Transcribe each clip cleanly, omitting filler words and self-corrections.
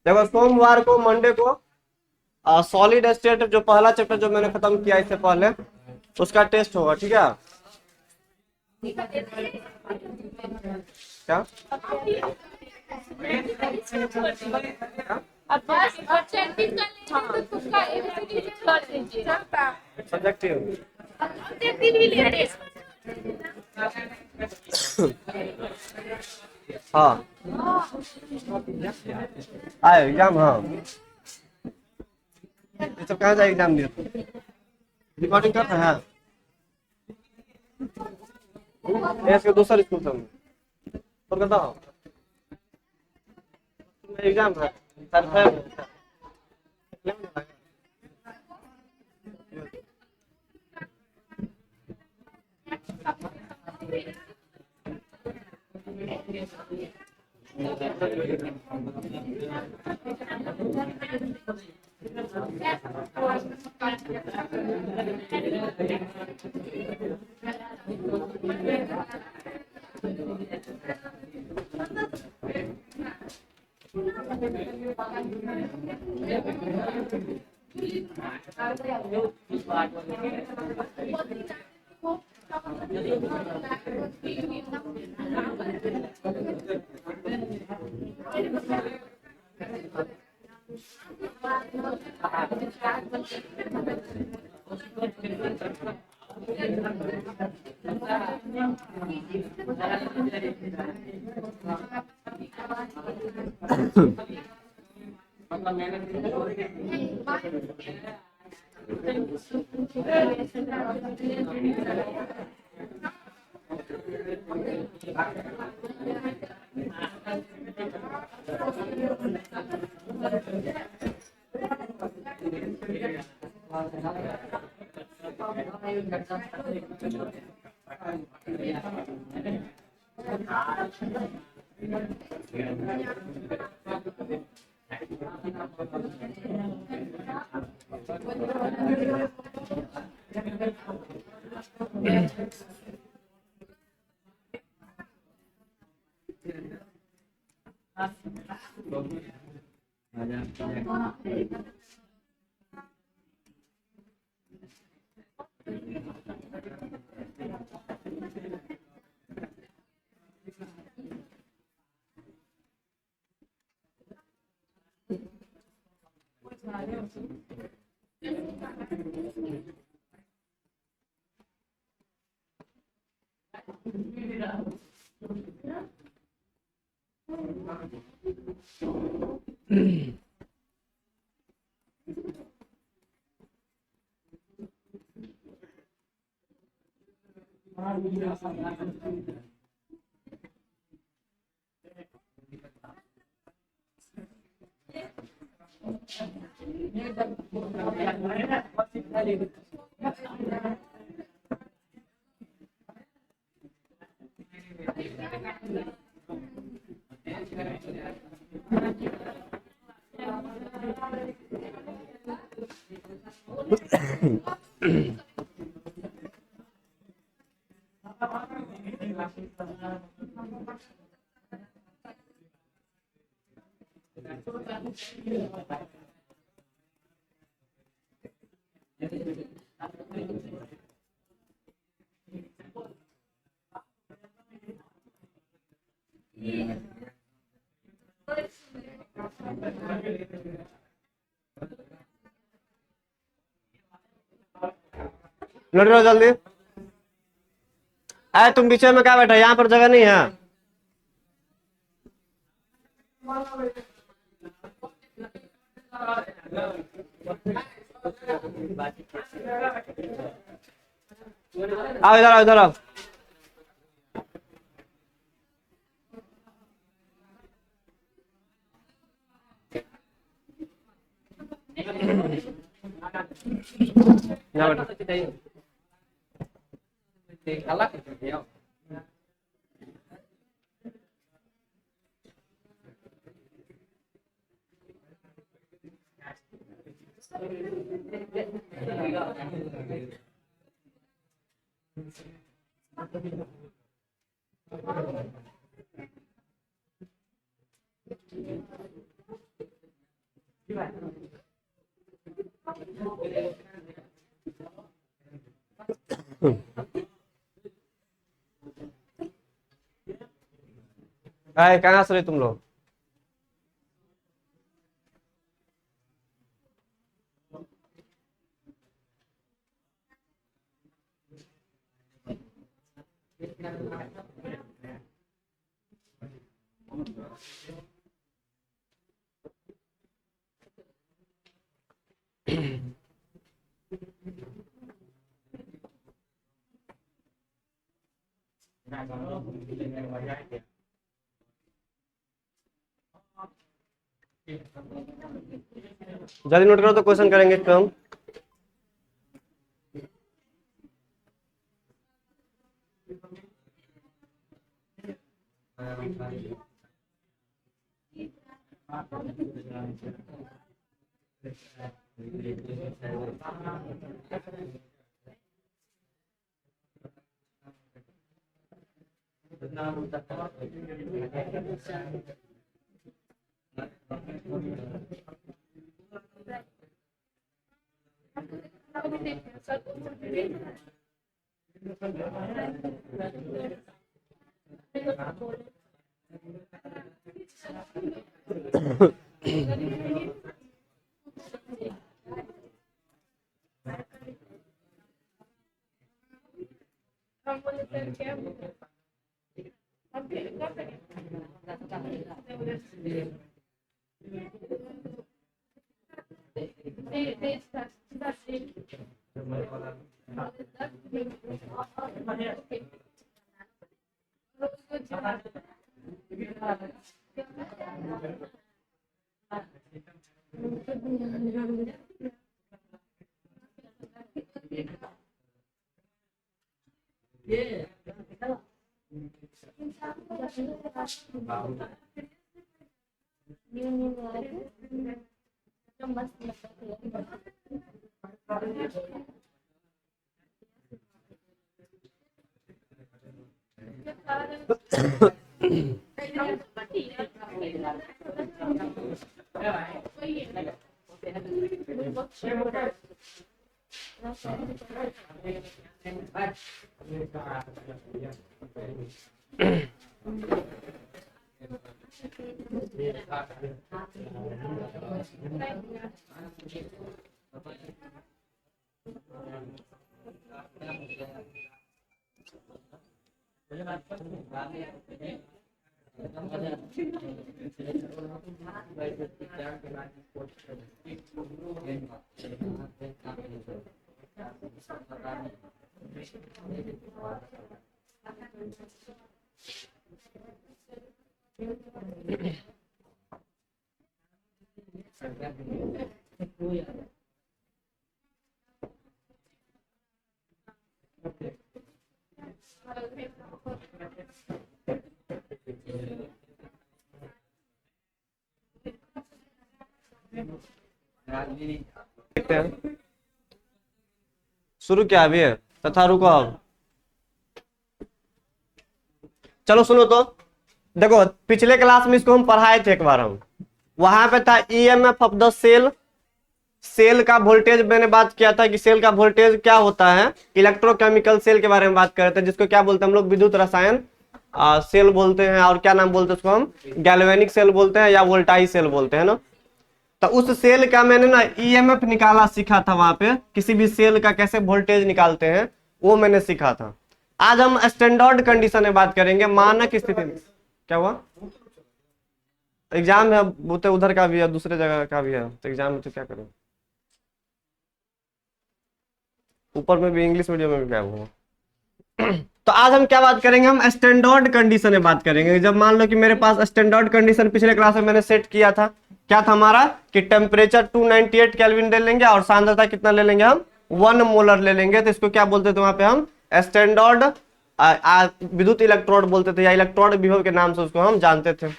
देखो सोमवार को, मंडे को सॉलिड स्टेट जो पहला चैप्टर जो मैंने खत्म किया इससे पहले, उसका टेस्ट होगा, ठीक है। क्या सब्जेक्टिव? हाँ एग्जाम, हाँ ये सब कहाँ जाए एग्जाम दिए? रिकॉर्डिंग कर रहे हैं इसके दूसरे स्कूल से कोलकाता एग्जाम है सर है। लड़ रहे हो जल्दी। अरे तुम पीछे में क्या बैठे, यहाँ पर जगह नहीं है। आओ इधर, आओ इधर, आओ। यहाँ बैठो। कहाँ से रहे तुम लोग? जल्दी नोट करो तो क्वेश्चन करेंगे इसको हम। देखते हैं शुरू क्या अभी है तथा रुको अब। चलो सुनो तो देखो पिछले क्लास में इसको हम पढ़ाए थे एक बार हम, वहां पे था EMF of the cell. Cell का वोल्टेज मैंने बात किया था कि सेल का वोल्टेज क्या होता है, इलेक्ट्रोकेमिकल सेल के बारे में बात कर रहे थे, जिसको क्या बोलते हैं हम लोग विद्युत रसायन सेल बोलते हैं, और क्या नाम बोलते हैं उसको हम गैल्वेनिक सेल बोलते हैं या वोल्टाई सेल बोलते हैं ना। तो उस सेल का मैंने ना ईएमएफ निकाला सीखा था, वहां पे किसी भी सेल का कैसे वोल्टेज निकालते हैं वो मैंने सीखा था। आज हम स्टैंडर्ड कंडीशन में बात करेंगे, मानक स्थिति में। क्या हुआ? एग्जाम है बोलते उधर का भी है दूसरे जगह का भी है, तो एग्जाम में तो क्या करूं, ऊपर में भी इंग्लिश मीडियम में भी क्या हुआ। तो आज हम क्या बात करेंगे, हम स्टैंडर्ड कंडीशन में बात करेंगे। जब मान लो कि मेरे पास स्टैंडर्ड कंडीशन पिछले क्लास में मैंने सेट किया था, क्या था हमारा कि टेम्परेचर 298 केल्विन ले लेंगे और सांद्रता कितना ले लेंगे हम 1 मोलर ले लेंगे। तो इसको क्या बोलते थे वहां पे हम स्टैंडर्ड विद्युत इलेक्ट्रोड बोलते थे, या इलेक्ट्रोड विभव के नाम से उसको हम जानते थे।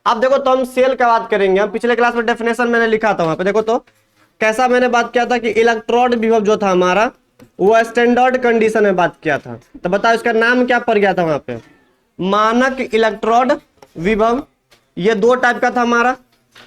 अब देखो तो हम सेल का बात करेंगे। हम पिछले क्लास में डेफिनेशन मैंने लिखा था वहां पे, देखो तो कैसा मैंने बात किया था कि इलेक्ट्रोड विभव जो था हमारा वो स्टैंडर्ड कंडीशन में बात किया था। तो बताओ इसका नाम क्या पड़ गया था वहां पे, मानक इलेक्ट्रोड विभव। ये दो टाइप का था हमारा,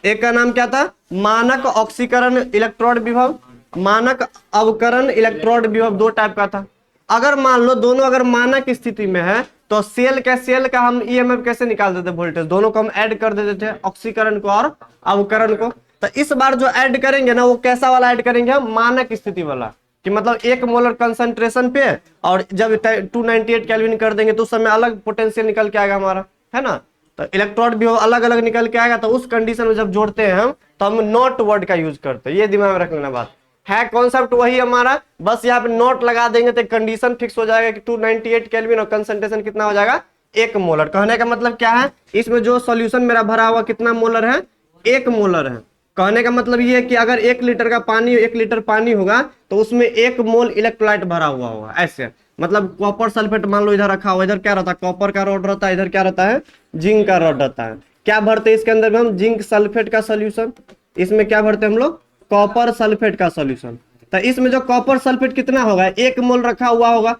एक का नाम क्या था मानक ऑक्सीकरण इलेक्ट्रोड विभव, मानक अवकरण इलेक्ट्रोड विभव दो टाइप का था। अगर मान लो दोनों अगर मानक स्थिति में है तो सेल का हम ईएमएफ कैसे निकाल देते, वोल्टेज दोनों को हम ऐड कर देते थे, ऑक्सीकरण को और अवकरण को। तो इस बार जो ऐड करेंगे ना वो कैसा वाला ऐड करेंगे हम, मानक स्थिति वाला, कि मतलब 1 मोलर कंसंट्रेशन पे और जब 298 केल्विन कर देंगे तो उस समय अलग पोटेंशियल निकल के आएगा हमारा, है ना। तो इलेक्ट्रोड भी अलग अलग निकल के आएगा, तो उस कंडीशन में जब जोड़ते हैं हम तो हम नॉट वर्ड का यूज करते हैं, ये दिमाग में रख लेना बात है। कॉन्सेप्ट वही हमारा, बस यहाँ पे नॉट लगा देंगे तो कंडीशन फिक्स हो जाएगा कि 298 केल्विन और कंसंट्रेशन कितना हो जाएगा 1 मोलर। कहने का मतलब क्या है, इसमें जो सॉल्यूशन मेरा भरा हुआ कितना मोलर है, 1 मोलर है। कहने का मतलब ये है कि अगर 1 लीटर का पानी 1 लीटर पानी होगा तो उसमें 1 मोल इलेक्ट्रोलाइट भरा हुआ होगा, ऐसे। मतलब कॉपर सल्फेट मान लो इधर रखा हुआ, इधर क्या रहता है, कॉपर का रॉड रहता है, इधर क्या रहता है, जिंक का रॉड रहता है। क्या भरते हैं इसके अंदर में हम, जिंक सल्फेट का सोल्यूशन। इसमें क्या भरते हैं हम लोग, कॉपर सल्फेट का सोल्यूशन। तो इसमें जो कॉपर सल्फेट कितना होगा, 1 मोल रखा हुआ होगा।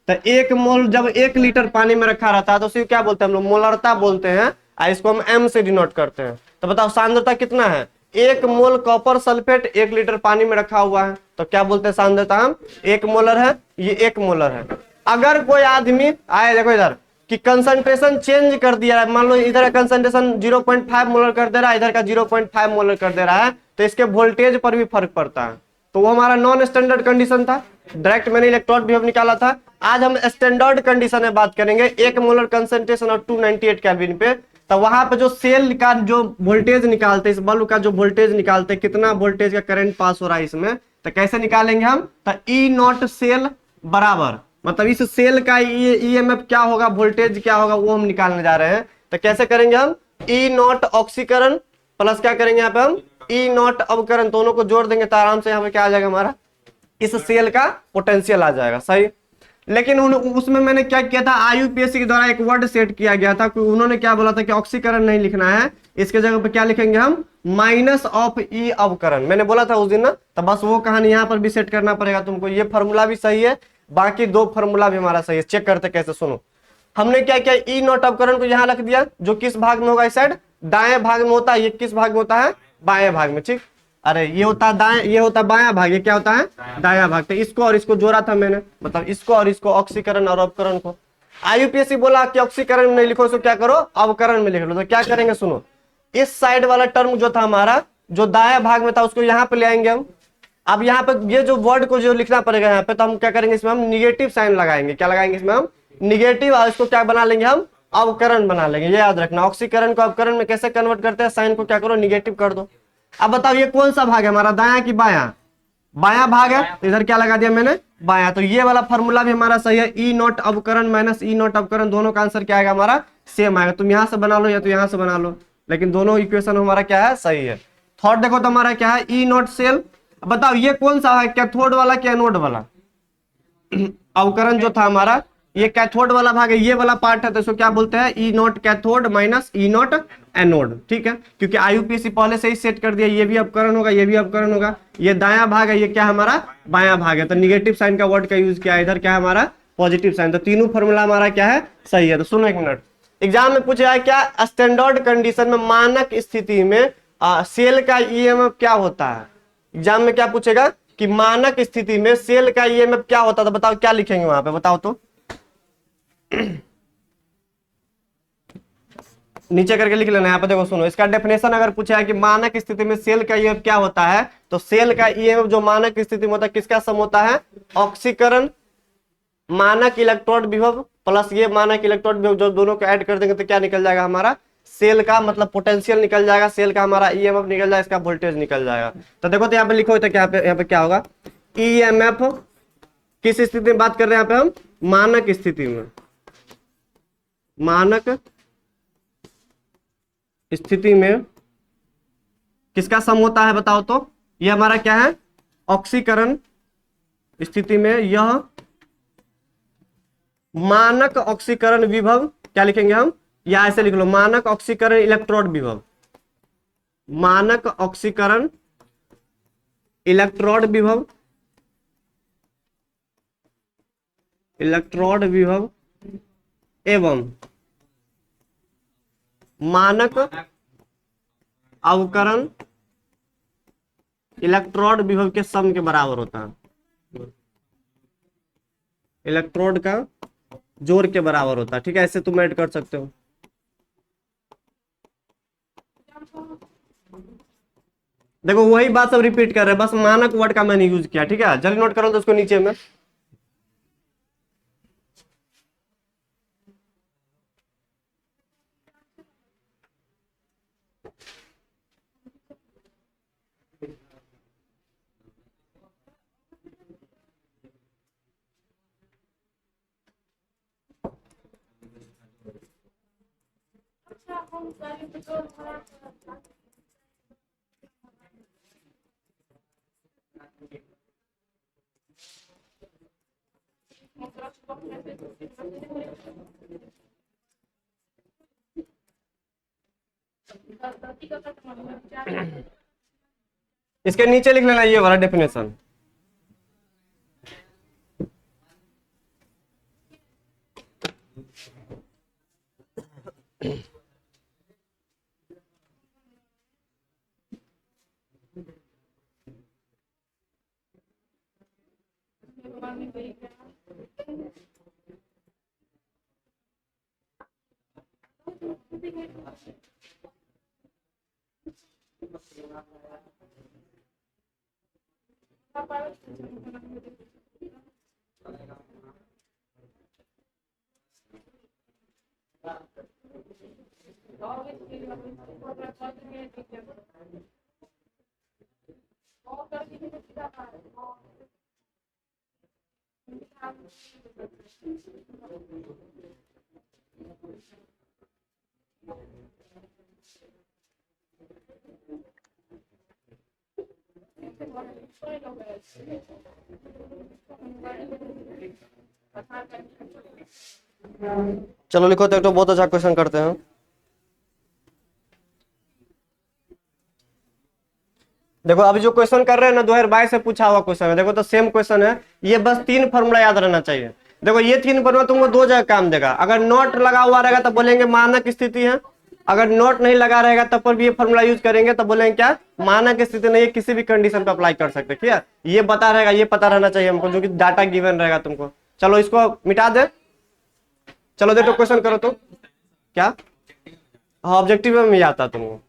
तो 1 मोल जब 1 लीटर पानी में रखा रहता है तो उसे क्या बोलते हैं हम लोग, मोलरता बोलते हैं, और इसको हम एम से डिनोट करते हैं। तो बताओ सांद्रता कितना है, 1 मोल कॉपर सल्फेट 1 लीटर पानी में रखा हुआ है, तो क्या बोलते हैं सांद्रता हम, 1 मोलर है, ये 1 मोलर है। अगर कोई आदमी आए, देखो इधर कि कंसंट्रेशन चेंज कर दिया है, मान लो इधर का कंसंट्रेशन 0.5 मोलर कर दे रहा है, इधर का 0.5 मोलर कर दे रहा है, तो इसके वोल्टेज पर भी फर्क पड़ता है। तो वो हमारा नॉन स्टैंडर्ड कंडीशन था, डायरेक्ट मैंने इलेक्ट्रोड विभव निकाला था। आज हम स्टैंडर्ड कंडीशन में बात करेंगे, 1 मोलर कंसंट्रेशन और 298 केल्विन पे। तो वहां पे जो सेल का जो वोल्टेज निकालते, इस बल्ब का जो वोल्टेज निकालते, कितना वोल्टेज का करंट पास हो रहा है इसमें, तो कैसे निकालेंगे हम, तो ई नॉट सेल बराबर, मतलब इस सेल का ईएमएफ क्या होगा, वोल्टेज क्या होगा, वो हम निकालने जा रहे हैं। तो कैसे करेंगे हम, ई नॉट ऑक्सीकरण प्लस क्या करेंगे यहाँ पे हम, ई नॉट अवकरण, दोनों को जोड़ देंगे तो आराम से यहाँ पे क्या आ जाएगा हमारा, इस सेल का पोटेंशियल आ जाएगा, सही। लेकिन उसमें मैंने क्या किया था, आईयूपीएससी के द्वारा एक वर्ड सेट किया गया था, उन्होंने क्या बोला था कि ऑक्सीकरण नहीं लिखना है, इसके जगह पे क्या लिखेंगे हम, माइनस ऑफ ई अवकरण। मैंने बोला था उस दिन ना, तो बस वो कहानी यहाँ पर भी सेट करना पड़ेगा तुमको। ये फॉर्मूला भी सही है, बाकी 2 फॉर्मूला भी हमारा सही है, चेक करते कैसे, सुनो। हमने क्या किया, ई नॉट अवकरण को यहाँ रख दिया, जो किस भाग में होगा, इस साइड दाएं भाग में होता है, ये किस भाग में होता है, बाएं भाग में, ठीक। अरे ये होता है दाएं, ये होता है बायां भाग, ये क्या होता है, दायां भाग। तो इसको और इसको जोड़ा था मैंने, मतलब इसको और इसको, ऑक्सीकरण और अवकरण को। आईयूपीएससी बोला कि ऑक्सीकरण में नहीं लिखो, इसको क्या करो, अवकरण में लिख लो। तो क्या करेंगे सुनो, इस साइड वाला टर्म जो था हमारा, जो दायां भाग में था, उसको यहाँ पे ले आएंगे हम। अब यहाँ पे ये जो वर्ड को जो लिखना पड़ेगा यहाँ पे, तो हम क्या करेंगे, इसमें हम निगेटिव साइन लगाएंगे, क्या लगाएंगे इसमें हम, निगेटिव, और इसको क्या बना लेंगे हम, अवकरण बना लेंगे। ये याद रखना, ऑक्सीकरण को अवकरण में कैसे कन्वर्ट करते हैं, साइन को क्या करो, निगेटिव कर दो। अब बताओ ये कौन सा भाग है हमारा, दायां कि बायां, बायां भाग है, तो इधर क्या लगा दिया मैंने, बायां। तो ये वाला फॉर्मूला भी हमारा सही है, ई नॉट अवकरण माइनस ई नॉट अवकरण, दोनों का आंसर क्या आएगा हमारा, सेम आएगा। तुम यहां से बना लो या तो यहां से बना लो, लेकिन दोनों इक्वेशन हमारा क्या है, सही है। थर्ड देखो तो हमारा क्या है, ई नॉट सेल। बताओ ये कौन सा है, कैथोड वाला क्या एनोड वाला, अवकरण जो था हमारा, ये कैथोड वाला भाग है, ये वाला पार्ट है, तो इसको क्या बोलते हैं, E naught cathode minus E naught anode, ठीक है। क्योंकि आईयूपीएससी पहले से ही सेट कर दिया, ये भी अवकरण होगा, ये भी अवकरण होगा, ये दायां भाग है, ये क्या हमारा बायां भाग है, तो निगेटिव साइन का वर्ड का यूज किया, इधर क्या है हमारा पॉजिटिव साइन। तो तीनों फॉर्मूला हमारा क्या है, सही है। तो सुनो एक मिनट, एग्जाम में पूछा है क्या, स्टैंडर्ड कंडीशन में मानक स्थिति में सेल का ईएमएफ क्या होता है। एग्जाम में क्या पूछेगा कि मानक स्थिति में सेल का ईएमएफ क्या होता था, बताओ क्या लिखेंगे वहां पे, बताओ तो नीचे करके लिख लेना। यहाँ पे देखो सुनो, इसका डेफिनेशन अगर पूछा है कि मानक स्थिति में सेल का ईएमएफ क्या होता है, तो सेल का ईएमएफ जो मानक स्थिति में होता है किसका सम होता है, ऑक्सीकरण मानक इलेक्ट्रोड विभव प्लस ये मानक इलेक्ट्रोड विभव, जो दोनों को ऐड कर देंगे तो क्या निकल जाएगा हमारा, सेल का मतलब पोटेंशियल निकल जाएगा, सेल का हमारा ईएमएफ निकल जाएगा, इसका वोल्टेज निकल जाएगा। तो देखो तो यहाँ पे लिखो, तो यहाँ पे क्या होगा, ईएमएफ किस स्थिति में बात कर रहे हैं यहाँ पे हम, मानक स्थिति में, मानक स्थिति में किसका सम होता है बताओ तो, ये हमारा क्या है, ऑक्सीकरण स्थिति में यह मानक ऑक्सीकरण विभव, क्या लिखेंगे हम, या ऐसे लिख लो, मानक ऑक्सीकरण इलेक्ट्रोड विभव, मानक ऑक्सीकरण इलेक्ट्रोड विभव, इलेक्ट्रोड विभव एवं मानक अवकरण इलेक्ट्रोड विभव के सम के बराबर होता है, इलेक्ट्रोड का जोड़ के बराबर होता है। ठीक है, ऐसे तुम ऐड कर सकते हो। देखो वही बात सब रिपीट कर रहे हैं, बस मानक वर्ड का मैंने यूज किया। ठीक है, जल्दी नोट करो तो उसको नीचे में। इसके नीचे लिख लेना ये वाला डेफिनेशन। चलो लिखो, तो बहुत अच्छा क्वेश्चन करते हैं। देखो अभी जो क्वेश्चन कर रहे हैं ना 2022 से पूछा हुआ क्वेश्चन है। देखो तो सेम क्वेश्चन है, ये बस 3 फॉर्मूला याद रहना चाहिए। देखो ये 3 फॉर्मूला तुमको 2 जगह काम देगा। अगर नॉट लगा हुआ रहेगा तो बोलेंगे मानक स्थिति है, अगर नॉट नहीं लगा रहेगा तब पर भी ये फॉर्मूला यूज करेंगे तो बोलेंगे क्या, मानक स्थिति नहीं है, किसी भी कंडीशन पे अप्लाई कर सकते। ठीक है, ये बता रहेगा, ये पता रहना चाहिए हमको, जो कि डाटा गिवन रहेगा तुमको। चलो इसको मिटा दे। चलो देखो क्वेश्चन करो तो क्या, हाँ ऑब्जेक्टिव में ही आता तुमको।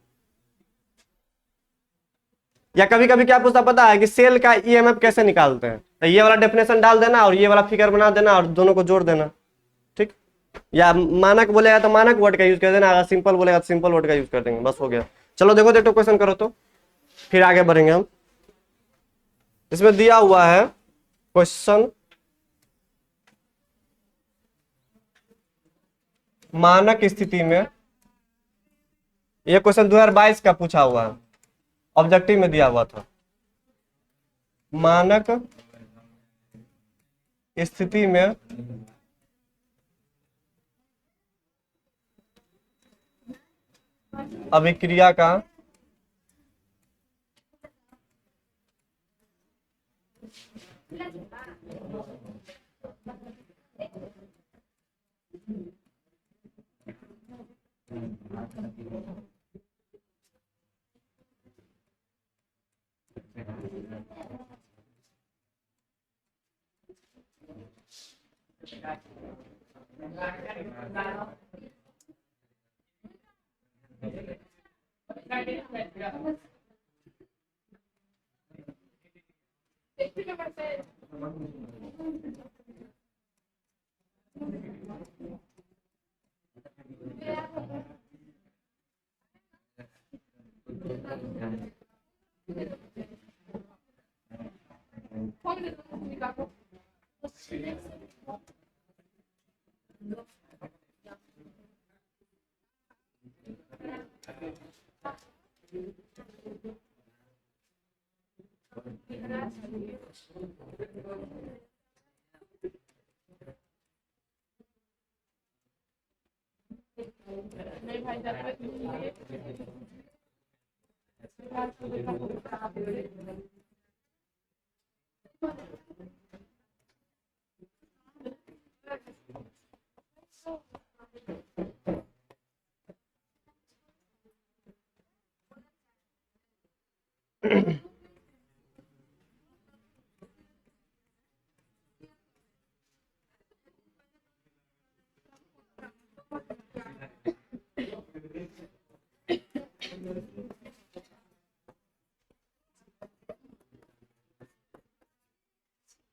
या कभी कभी क्या पूछता पता है कि सेल का ईएमएफ कैसे निकालते हैं, तो ये वाला डेफिनेशन डाल देना और ये वाला फिगर बना देना और दोनों को जोड़ देना। ठीक, या मानक बोलेगा तो मानक वर्ड का यूज कर देना, अगर सिंपल बोलेगा तो सिंपल वर्ड का यूज कर देंगे, बस हो गया। चलो देखो देखो क्वेश्चन करो तो फिर आगे बढ़ेंगे हम। इसमें दिया हुआ है क्वेश्चन, मानक स्थिति में, ये क्वेश्चन 2022 का पूछा हुआ है, ऑब्जेक्टिव में दिया हुआ था। मानक स्थिति में अभिक्रिया का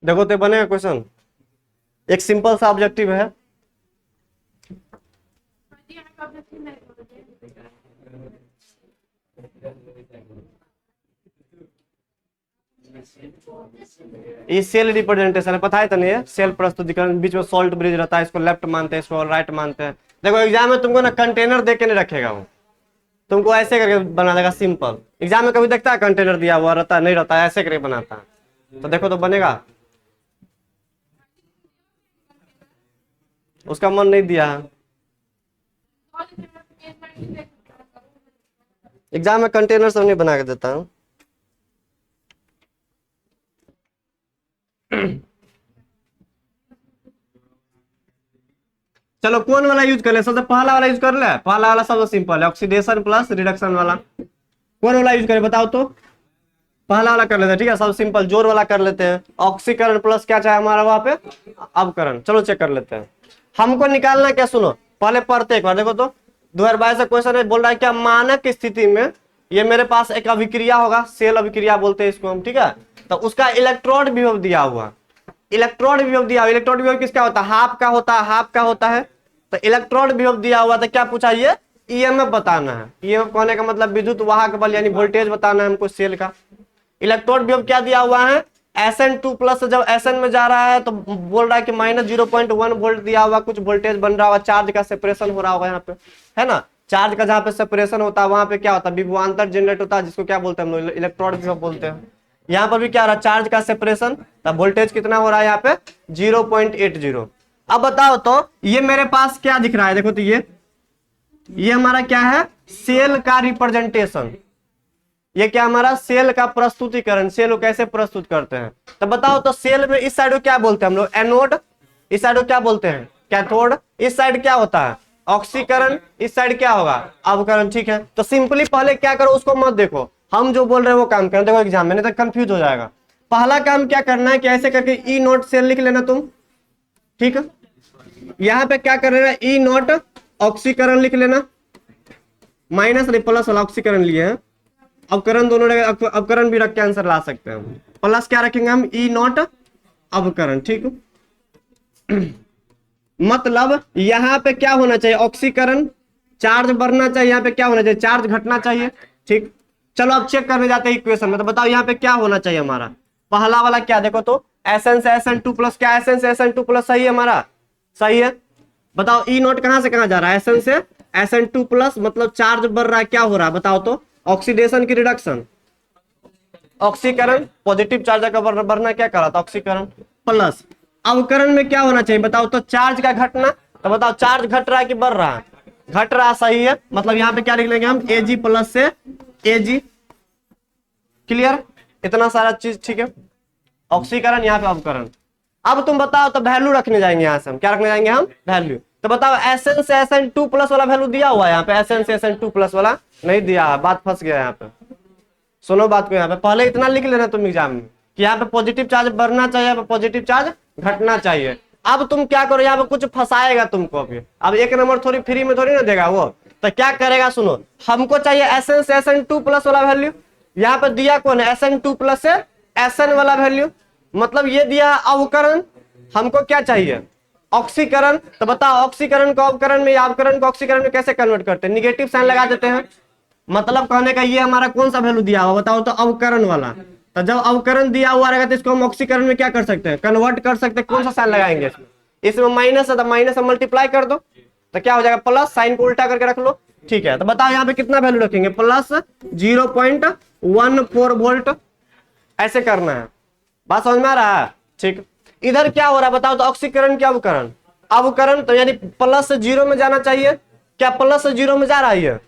देखो तो बनेगा क्वेश्चन, एक सिंपल सा ऑब्जेक्टिव है। ये सेल रिप्रेजेंटेशन है, पता है तो नहीं है, सेल प्रस्तुतिकरण, बीच में सॉल्ट ब्रिज रहता है, इसको लेफ्ट मानते हैं, इसको राइट मानते हैं। देखो एग्जाम में तुमको ना कंटेनर दे के नहीं रखेगा वो, तुमको ऐसे करके बना देगा सिंपल। एग्जाम में कभी देखता है कंटेनर दिया हुआ रहता है, नहीं रहता है, ऐसे करके बनाता है। तो देखो तो बनेगा, उसका मन नहीं दिया है। एग्जाम में कंटेनर सब नहीं बना के देता हूँ। चलो कौन वाला यूज कर ले, सबसे पहला वाला यूज कर ले, पहला वाला सबसे सिंपल है, ऑक्सीडेशन प्लस रिडक्शन वाला। कौन वाला यूज करे बताओ तो, पहला वाला कर लेते हैं, ठीक है, सब सिंपल जोर वाला कर लेते हैं। ऑक्सीकरण प्लस क्या चाहे हमारा वहां पे, अवकरण। चलो चेक कर लेते हैं, हमको निकालना क्या, सुनो पहले पढ़ते एक बार। देखो तो 2022 का क्वेश्चन है, बोल रहा है क्या, मानक स्थिति में ये मेरे पास एक अभिक्रिया होगा, सेल अभिक्रिया बोलते हैं इसको हम, ठीक है। तो उसका इलेक्ट्रॉन विभव दिया हुआ, इलेक्ट्रॉन विभव दिया हुआ, इलेक्ट्रॉन विभव किसका होता है, हाफ का होता है, हाफ का होता है। तो इलेक्ट्रॉन विभव दिया हुआ, तो क्या पूछा, ये ईएमएफ बताना है। ईएमएफ कहने का मतलब विद्युत वाहक बल यानी वोल्टेज बताना है हमको सेल का। इलेक्ट्रॉन विभव क्या दिया हुआ है, Sn2 प्लस जब Sn में जा रहा है तो बोल रहा है कि -0.1 वोल्ट दिया हुआ, कुछ वोल्टेज बन रहा होगा, चार्ज का सेपरेशन हो रहा होगा यहाँ पे, है ना। चार्ज का जहाँ पे सेपरेशन होता है वहां पे क्या होता है, विभवांतर जनरेट होता है, जिसको क्या बोलते हैं हम लोग, इलेक्ट्रॉन विभव बोलते हैं। यहाँ पर भी क्या रहा, चार्ज का सेपरेशन, तब वोल्टेज कितना हो रहा है यहाँ पे 0.80। अब बताओ तो ये मेरे पास क्या दिख रहा है, देखो तो ये हमारा क्या है, सेल का रिप्रेजेंटेशन। ये क्या हमारा सेल का प्रस्तुतिकरण, सेल को कैसे प्रस्तुत करते हैं। तो बताओ तो सेल में इस साइड को क्या बोलते हैं हम लोग, एनोड, इस साइड को क्या बोलते हैं, कैथोड, इस साइड क्या होता है ऑक्सीकरण, इस साइड क्या होगा अवकरण, ठीक है। तो सिंपली पहले क्या करो, उसको मत देखो, हम जो बोल रहे हैं वो काम करें। देखो एग्जाम में नहीं तो कंफ्यूज हो जाएगा। पहला काम क्या करना है कि ऐसे करके ई नोट सेल लिख लेना तुम, ठीक है। यहाँ पे क्या कर रहे हैं, ई नोट ऑक्सीकरण लिख लेना, माइनस नहीं प्लस वाला ऑक्सीकरण लिए हैं, अवकरण दोनों अवकरण भी रख के आंसर ला सकते हैं। प्लस क्या रखेंगे हम, ई नॉट अवकरण, ठीक। मतलब यहाँ पे क्या होना चाहिए, ऑक्सीकरण, चार्ज बढ़ना चाहिए, यहाँ पे क्या होना चाहिए, चार्ज घटना चाहिए, ठीक। चलो अब चेक करने जाते हैं इक्वेशन में। तो बताओ यहाँ पे क्या होना चाहिए हमारा, पहला वाला क्या, देखो तो Sn से Sn2 प्लस, क्या Sn से Sn2 प्लस सही है हमारा, सही है। बताओ ई नॉट कहां से कहां जा रहा है, Sn से Sn2 प्लस, मतलब चार्ज बढ़ रहा है, क्या हो रहा है बताओ तो, ऑक्सीडेशन की रिडक्शन, ऑक्सीकरण पॉजिटिव चार्ज का बढ़ना क्या करा था, ऑक्सीकरण प्लस। अवकरण में क्या होना चाहिए बताओ तो, चार्ज का घटना। तो बताओ चार्ज घट रहा है कि बढ़ रहा है, घट रहा, सही है। मतलब यहाँ पे क्या लिख लेंगे हम, Ag प्लस से Ag, क्लियर, इतना सारा चीज, ठीक है। ऑक्सीकरण, यहाँ पे अवकरण। अब तुम बताओ तो वैल्यू रखने जाएंगे, यहाँ से हम क्या रखने जाएंगे, हम वैल्यू। तो बताओ Sn से Sn2 प्लस वाला वैल्यू दिया हुआ है यहाँ पे, Sn से Sn2 प्लस वाला नहीं दिया है, बात फंस गया यहाँ पे। सुनो बात को, यहाँ पे पहले इतना लिख लेना तुम एग्जाम में कि यहाँ पे पॉजिटिव चार्ज बढ़ना चाहिए, यहाँ पे पॉजिटिव चार्ज घटना चाहिए। अब तुम क्या करो, यहाँ पे कुछ फंसाएगा तुमको अभी, अब एक नंबर थोड़ी फ्री में थोड़ी ना देगा वो। तो क्या करेगा सुनो, हमको चाहिए Sn से Sn2 प्लस वाला वैल्यू, यहाँ पे दिया कौन है, Sn2 प्लस से Sn वाला वैल्यू, मतलब ये दिया अवकरण। हमको क्या चाहिए, ऑक्सीकरण। तो बताओ ऑक्सीकरण को अवकरण में या अवकरण को ऑक्सीकरण में कैसे कन्वर्ट करते हैं, निगेटिव साइन लगा देते हैं। मतलब कहने का ये हमारा कौन सा वैल्यू दिया हुआ बताओ तो, अवकरण वाला। तो जब अवकरण दिया हुआ रहेगा तो इसको हम ऑक्सीकरण में क्या कर सकते हैं, कन्वर्ट कर सकते हैं। कौन सा साइन लगाएंगे इसमें, इसमें माइनस है तो माइनस से मल्टीप्लाई कर दो, तो क्या हो जाएगा, प्लस, साइन को उल्टा करके रख लो, ठीक है। तो बताओ यहाँ पे कितना वैल्यू रखेंगे, प्लस 0.14 वोल्ट, ऐसे करना है। बात समझ में आ रहा है, ठीक। इधर क्या हो रहा है बताओ तो, ऑक्सीकरण क्या अवकरण, अवकरण, तो यानी प्लस से 0 में जाना चाहिए, क्या प्लस से 0 में जा रहा है,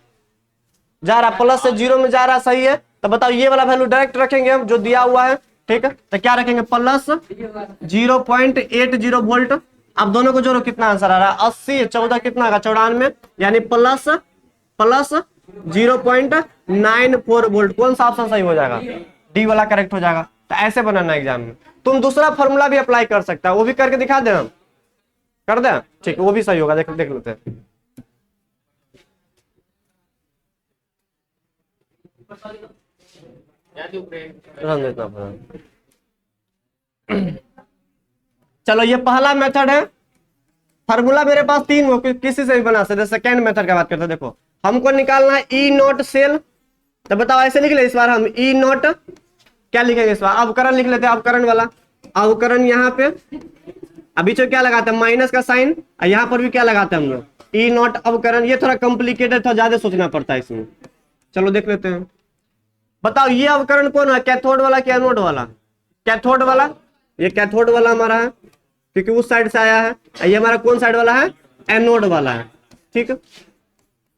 जा रहा, प्लस से 0 में जा रहा, सही है। तो बताओ ये वाला वैल्यू डायरेक्ट रखेंगे हम जो दिया हुआ है, ठीक है। तो क्या रखेंगे, प्लस 0.80 वोल्ट। अब दोनों को जोड़ो, कितना आंसर आ रहा है, 80, 14 कितना का 94, यानी प्लस 0.94 वोल्ट। कौन सा ऑप्शन सही हो जाएगा, डी वाला करेक्ट हो जाएगा। तो ऐसे बनाना एग्जाम में। तुम दूसरा फॉर्मूला भी अप्लाई कर सकता है, वो भी करके दिखा दे, हम कर दे, ठीक है, वो भी सही होगा, देख लेते हैं। रन देना पड़ा। चलो ये पहला मेथड है, फार्मूला मेरे पास 3 हो, किसी से भी बना सकते। सेकेंड मेथड का बात करते हैं, देखो हमको निकालना है ई नॉट सेल, तो बताओ ऐसे लिख ले इस बार हम ई नॉट क्या लिखेंगे इस बार, अवकरण लिख लेते हैं, अवकरण वाला अवकरण यहाँ पे अभी जो क्या लगाते हैं माइनस का साइन, यहाँ पर भी क्या लगाते हैं हम लोग ई नॉट अवकरण। ये थोड़ा कॉम्प्लिकेटेड था, ज्यादा सोचना पड़ता है इसमें। चलो देख लेते हैं, बताओ ये अवकरण कौन है, कैथोड वाला क्या एनोड वाला? कैथोड वाला, ये कैथोड वाला हमारा है क्योंकि उस साइड से आया है। ये हमारा कौन साइड वाला है, एनोड वाला है, ठीक।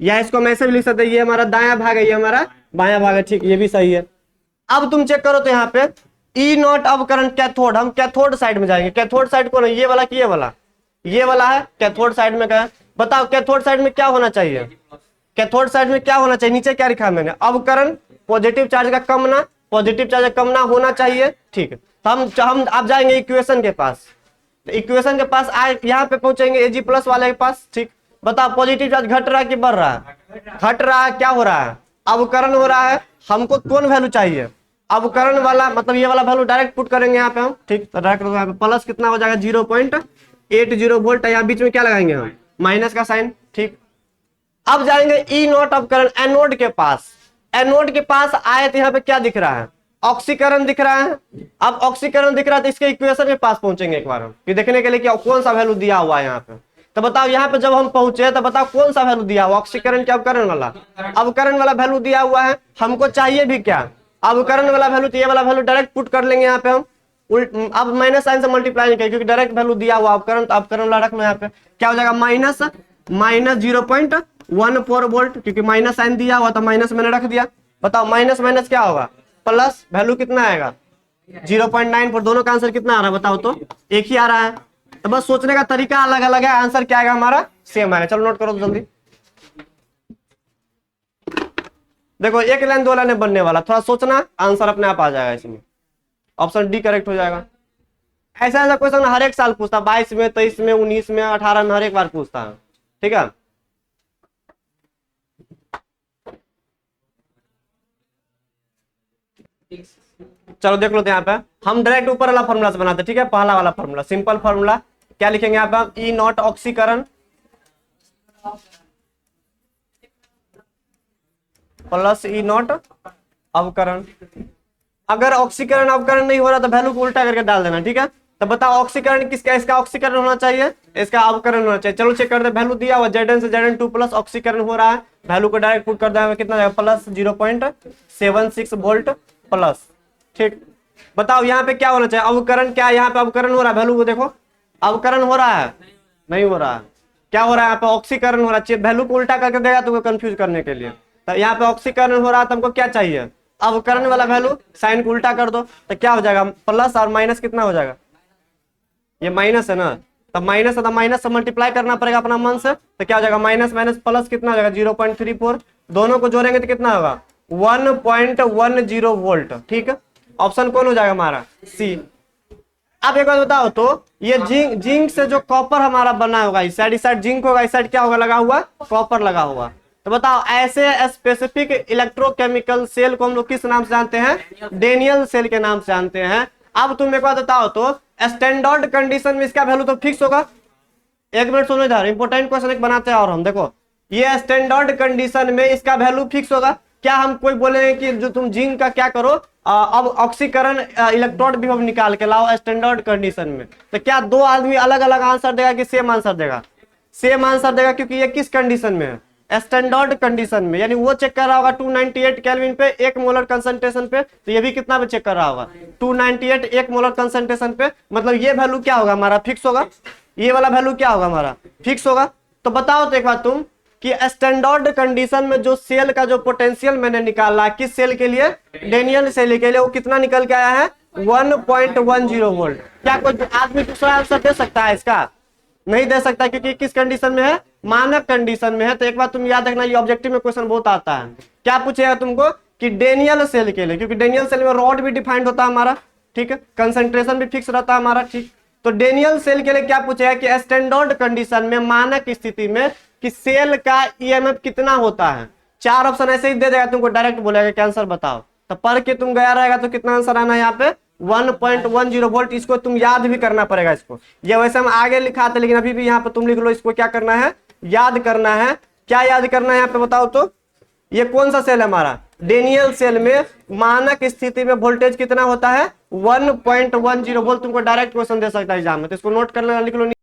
या इसको हम ऐसे भी लिख सकते हैं, ये हमारा दायां भाग है, ये हमारा बायां भाग है, ठीक, ये भी सही है। अब तुम चेक करो तो यहाँ पे ई नॉट अवकरण कैथोड, हम कैथोड साइड में जाएंगे। कैथोड साइड कौन है, ये वाला कि ये वाला? ये वाला है कैथोड साइड में का। बताओ कैथोड साइड में क्या होना चाहिए, कैथोड साइड में क्या होना चाहिए, नीचे क्या लिखा है मैंने, अवकरण पॉजिटिव चार्ज का कमना, पॉजिटिव चार्ज का कमना होना चाहिए, ठीक है। तो हम अब जाएंगे इक्वेशन के पास, तो इक्वेशन के पास आए यहाँ पे पहुंचेंगे Ag प्लस वाले के पास, ठीक। बताओ पॉजिटिव चार्ज घट रहा है कि बढ़ रहा है, घट रहा है, क्या हो रहा है, अवकरण हो रहा है। हमको कौन वैल्यू चाहिए, अवकरण वाला, मतलब ये वाला वैल्यू डायरेक्ट पुट करेंगे यहाँ पे हम, ठीक। तो डायरेक्ट यहाँ पे प्लस कितना हो जाएगा 0.80 वोल्ट, यहाँ बीच में क्या लगाएंगे हम माइनस का साइन, ठीक। अब जाएंगे ई नॉट अवकरण एनोड के पास, एनोड के पास आए तो यहाँ पे क्या दिख रहा है, ऑक्सीकरण दिख रहा है। अब ऑक्सीकरण दिख रहा है तो इसके इक्वेशन के पास पहुंचेंगे एक बार हम, कि देखने के लिए कि कौन सा वैल्यू दिया हुआ है यहाँ पे। तो बताओ यहाँ पे जब हम पहुंचे तो बताओ कौन सा वैल्यू दिया हुआ, ऑक्सीकरण क्या अवकरण वाला, अवकरण वाला वैल्यू दिया हुआ है। हमको चाहिए भी क्या, अवकरण वाला वैल्यू, तो ये वाला वैल्यू डायरेक्ट पुट कर लेंगे यहाँ पे हम, अब माइनस साइन से मल्टीप्लाई नहीं करेंगे क्योंकि डायरेक्ट वैल्यू दिया हुआ अवकरण, तो अवकरण वाला रखना यहाँ पे क्या हो जाएगा माइनस 0.14 वोल्ट, क्योंकि माइनस साइन दिया हुआ तो माइनस मैंने रख दिया। बताओ माइनस माइनस क्या होगा प्लस, वैल्यू कितना आएगा 0.94, दोनों का आंसर कितना आ रहा है बताओ तो, एक ही आ रहा है। तो बस सोचने का तरीका अलग अलग है, आंसर क्या आएगा हमारा सेम आएगा। चलो नोट करो तो जल्दी, देखो एक लाइन 2 लाइन बनने वाला, थोड़ा सोचना, आंसर अपने आप आ जाएगा इसमें, ऑप्शन डी करेक्ट हो जाएगा। ऐसा ऐसा क्वेश्चन हर एक साल पूछता, 22 में 23 में 19 में 18 में हर एक बार पूछता है, ठीक है। चलो देख लो यहाँ पे हम डायरेक्ट ऊपर वाला फॉर्मूला से बनाते, ठीक है। पहला वाला फॉर्मूला सिंपल फॉर्मूला क्या लिखेंगे यहाँ पे हम, ई नॉट ऑक्सीकरण प्लस ई नॉट अवकरण। अगर ऑक्सीकरण अवकरण नहीं हो रहा तो वैल्यू को उल्टा करके डाल देना, ठीक है। तो बताओ ऑक्सीकरण किसका, इसका ऑक्सीकरण होना चाहिए, इसका अवकरण होना चाहिए। चलो चेक करते हैं, वैल्यू दिया हुआ Zn से Zn2 प्लस ऑक्सीकरण हो रहा है, वैल्यू को डायरेक्ट पुट कर देंगे, कितना जाएगा प्लस 0.76 वोल्ट प्लस, ठीक। बताओ यहाँ पे क्या होना चाहिए, अवकरण, क्या यहाँ पे अवकरण हो रहा है, वैल्यू को देखो अवकरण हो रहा है, नहीं हो रहा है, क्या हो रहा है यहाँ पे ऑक्सीकरण हो रहा है। वैल्यू को उल्टा करके देगा तुमको कंफ्यूज करने के लिए, तो यहाँ पे ऑक्सीकरण हो रहा है तो हमको क्या चाहिए, अवकरण वाला वैल्यू, साइन को उल्टा कर दो तो क्या हो जाएगा प्लस और माइनस कितना हो जाएगा, ये माइनस है ना, तब माइनस है तो माइनस से मल्टीप्लाई करना पड़ेगा अपना मन से, तो क्या हो जाएगा माइनस माइनस प्लस कितना हो जाएगा 0.34, दोनों को जोड़ेंगे तो कितना होगा 1.10 वोल्ट, ठीक है। ऑप्शन कौन हो जाएगा हमारा सी। अब एक बात बताओ तो ये जिंक से जो कॉपर हमारा बना होगा, इस साइड जिंक होगा, इस साइड क्या होगा लगा हुआ कॉपर लगा हुआ। तो बताओ ऐसे स्पेसिफिक इलेक्ट्रोकेमिकल सेल को हम लोग किस नाम से जानते हैं, डेनियल सेल के नाम से जानते हैं। अब तुम एक बात बताओ तो स्टैंडर्ड कंडीशन में इसका वैल्यू तो फिक्स होगा, एक मिनट सुनो इधर, इंपॉर्टेंट क्वेश्चन एक बनाते हैं और हम देखो ये स्टैंडर्ड कंडीशन में इसका वैल्यू फिक्स होगा। क्या हम कोई बोलेंगे कि जो तुम जिंक का क्या करो अब ऑक्सीकरण इलेक्ट्रोड भी हम निकाल के लाओ स्टैंडर्ड कंडीशन में, तो क्या दो आदमी अलग अलग आंसर देगा कि सेम आंसर देगा, सेम आंसर देगा, क्योंकि ये किस कंडीशन में है स्टैंडर्ड कंडीशन में। यानी वो चेक कर रहा होगा 298 केल्विन पे 1 मोलर कंसंट्रेशन पे, तो ये भी कितना पे चेक कर रहा होगा 298 1 मोलर कंसंट्रेशन पे, मतलब ये वैल्यू क्या होगा हमारा फिक्स होगा, ये वाला वैल्यू क्या होगा हमारा फिक्स होगा। तो बताओ तो एक बात तुम कि स्टैंडर्ड कंडीशन में जो सेल का जो पोटेंशियल मैंने निकाला किस सेल के लिए, डेनियल सेल के लिए, वो कितना निकल के आया है 1.10 वोल्ट। क्या कोई आदमी दूसरा आंसर दे सकता है इसका, नहीं दे सकता, क्योंकि किस कंडीशन में है मानक कंडीशन में है। तो एक बात तुम याद रखना, ये ऑब्जेक्टिव में क्वेश्चन बहुत आता है, क्या पूछेगा तुमको कि डेनियल सेल के लिए, क्योंकि डेनियल सेल में रॉड भी डिफाइंड होता है हमारा, ठीक है, कंसंट्रेशन भी फिक्स रहता है हमारा, ठीक। तो डेनियल सेल के लिए क्या पूछेगा कि स्टैंडर्ड कंडीशन में मानक स्थिति में कि सेल का ईएमएफ कितना होता है। 4 ऑप्शन ऐसे ही दे देगा तुमको, डायरेक्ट बोलेगा कि आंसर बताओ, तो पढ़ के तुम गया रहेगा तो कितना आंसर आना है यहाँ पे 1.10 वोल्ट। इसको तुम याद भी करना पड़ेगा इसको। ये वैसे हम आगे लिखा था लेकिन अभी भी यहाँ पे तुम लिख लो, इसको क्या करना है, याद करना है। क्या याद करना है यहाँ पे बताओ तो? ये कौन सा सेल है हमारा? डेनियल सेल में मानक स्थिति में वोल्टेज कितना होता है? 1.10 वोल्ट। तुमको डायरेक्ट क्वेश्चन दे सकता है एग्जाम में, तो इसको नोट कर लेना, लिख लो।